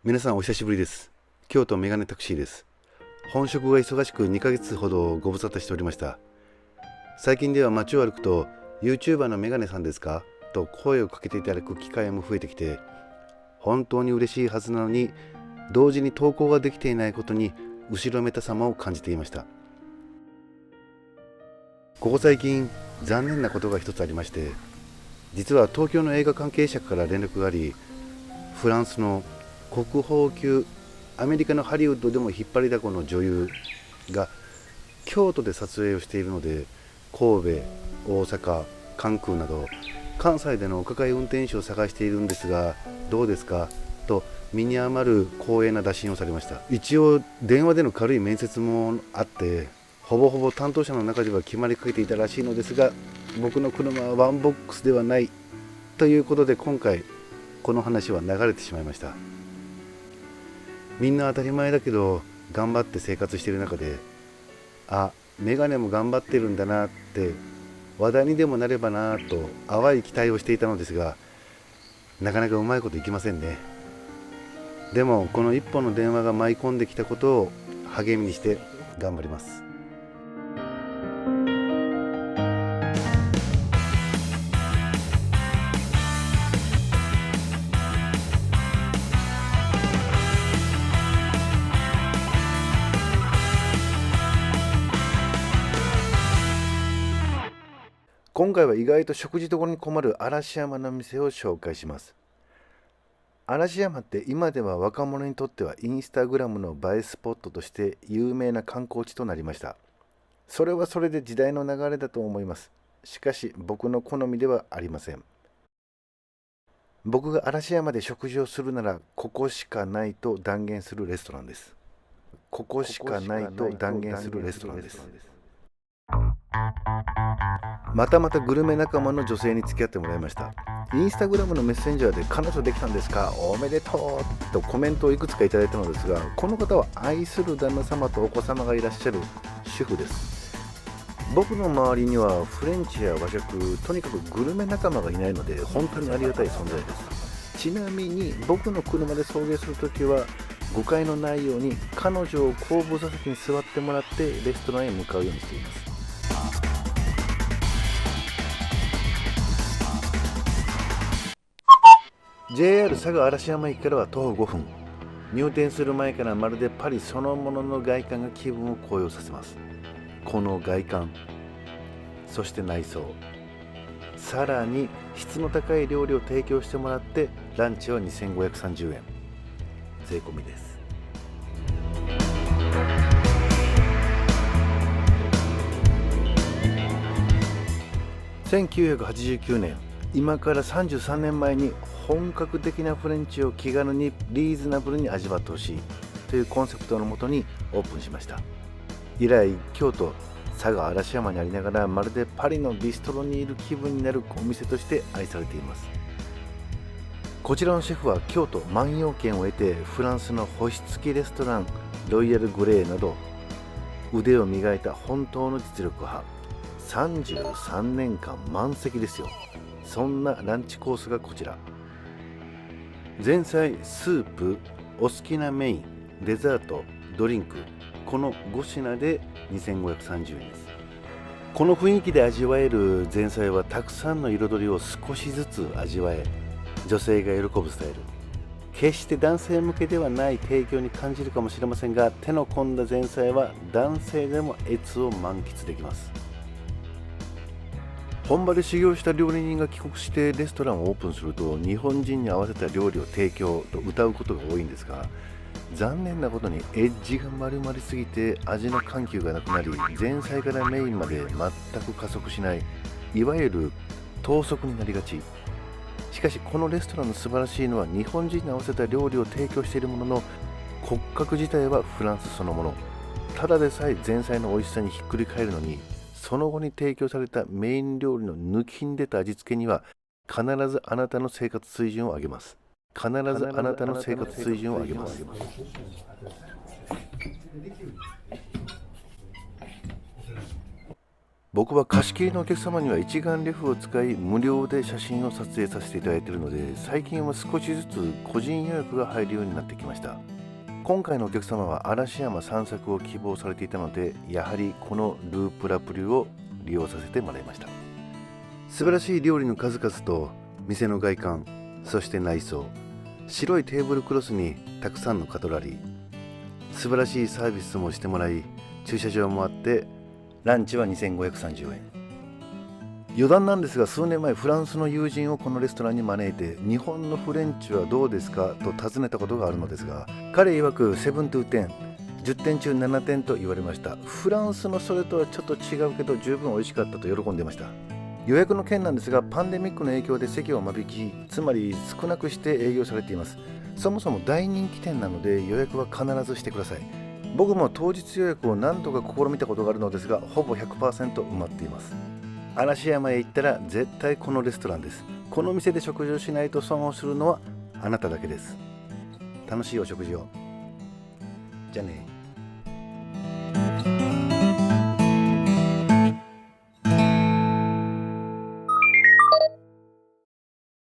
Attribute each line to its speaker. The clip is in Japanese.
Speaker 1: 皆さんお久しぶりです。京都メガネタクシーです。本職が忙しく2ヶ月ほどご無沙汰しておりました。最近では街を歩くと YouTuber のメガネさんですかと声をかけていただく機会も増えてきて、本当に嬉しいはずなのに同時に投稿ができていないことに後ろめたさまを感じていました。ここ最近残念なことが一つありまして、実は東京の映画関係者から連絡があり、フランスの国宝級、アメリカのハリウッドでも引っ張りだこの女優が京都で撮影をしているので、神戸、大阪、関空など関西でのお抱え運転手を探しているんですがどうですかと身に余る光栄な打診をされました。一応電話での軽い面接もあって、ほぼほぼ担当者の中では決まりかけていたらしいのですが、僕の車はワンボックスではないということで、今回この話は流れてしまいました。みんな当たり前だけど頑張って生活している中で、メガネも頑張ってるんだなって話題にでもなればなと淡い期待をしていたのですが、なかなかうまいこといきませんね。でもこの一本の電話が舞い込んできたことを励みにして頑張ります。今回は意外と食事どころに困る嵐山の店を紹介します。嵐山って今では若者にとってはインスタグラムの映えスポットとして有名な観光地となりました。それはそれで時代の流れだと思います。しかし僕の好みではありません。僕が嵐山で食事をするならここしかないと断言するレストランです。ここしかないと断言するレストランです。またまたグルメ仲間の女性に付き合ってもらいました。インスタグラムのメッセンジャーで彼女できたんですか、おめでとうとコメントをいくつかいただいたのですが、この方は愛する旦那様とお子様がいらっしゃる主婦です。僕の周りにはフレンチや和食、とにかくグルメ仲間がいないので本当にありがたい存在です。ちなみに僕の車で送迎するときは誤解のないように彼女を後部座席に座ってもらってレストランへ向かうようにしています。JR 佐賀嵐山駅からは徒歩5分。入店する前からまるでパリそのものの外観が気分を高揚させます。この外観、そして内装、さらに質の高い料理を提供してもらってランチは2530円税込みです。1989年、今から33年前に本格的なフレンチを気軽にリーズナブルに味わってほしいというコンセプトのもとにオープンしました。以来京都佐賀嵐山にありながらまるでパリのビストロにいる気分になるお店として愛されています。こちらのシェフは京都万葉圏を得てフランスの星付きレストランロイヤルグレーなど腕を磨いた本当の実力派。33年間満席ですよ。そんなランチコースがこちら。前菜、スープ、お好きなメイン、デザート、ドリンク、この5品で2530円です。この雰囲気で味わえる前菜はたくさんの彩りを少しずつ味わえ、女性が喜ぶスタイル。決して男性向けではない提供に感じるかもしれませんが、手の込んだ前菜は男性でも悦を満喫できます。本場で修行した料理人が帰国してレストランをオープンすると、日本人に合わせた料理を提供と謳うことが多いんですが、残念なことにエッジが丸まりすぎて味の緩急がなくなり、前菜からメインまで全く加速しない、いわゆる等速になりがち。しかしこのレストランの素晴らしいのは、日本人に合わせた料理を提供しているものの骨格自体はフランスそのもの。ただでさえ前菜の美味しさにひっくり返るのに、その後に提供されたメイン料理の抜きん出た味付けには必ずあなたの生活水準を上げます。必ずあなたの生活水準を上げます。僕は貸し切りのお客様には一眼レフを使い無料で写真を撮影させていただいているので、最近は少しずつ個人予約が入るようになってきました。今回のお客様は嵐山散策を希望されていたので、やはりこのループラプリュを利用させてもらいました。素晴らしい料理の数々と店の外観、そして内装、白いテーブルクロスにたくさんのカトラリー、素晴らしいサービスもしてもらい、駐車場もあってランチは2530円。余談なんですが、数年前フランスの友人をこのレストランに招いて、日本のフレンチはどうですかと尋ねたことがあるのですが、彼曰く7 to 10、10点中7点と言われました。フランスのそれとはちょっと違うけど十分美味しかったと喜んでました。予約の件なんですが、パンデミックの影響で席を間引き、つまり少なくして営業されています。そもそも大人気店なので予約は必ずしてください。僕も当日予約を何度か試みたことがあるのですが、ほぼ 100% 埋まっています。嵐山へ行ったら絶対このレストランです。この店で食事をしないと損をするのはあなただけです。楽しいお食事を。じゃあね。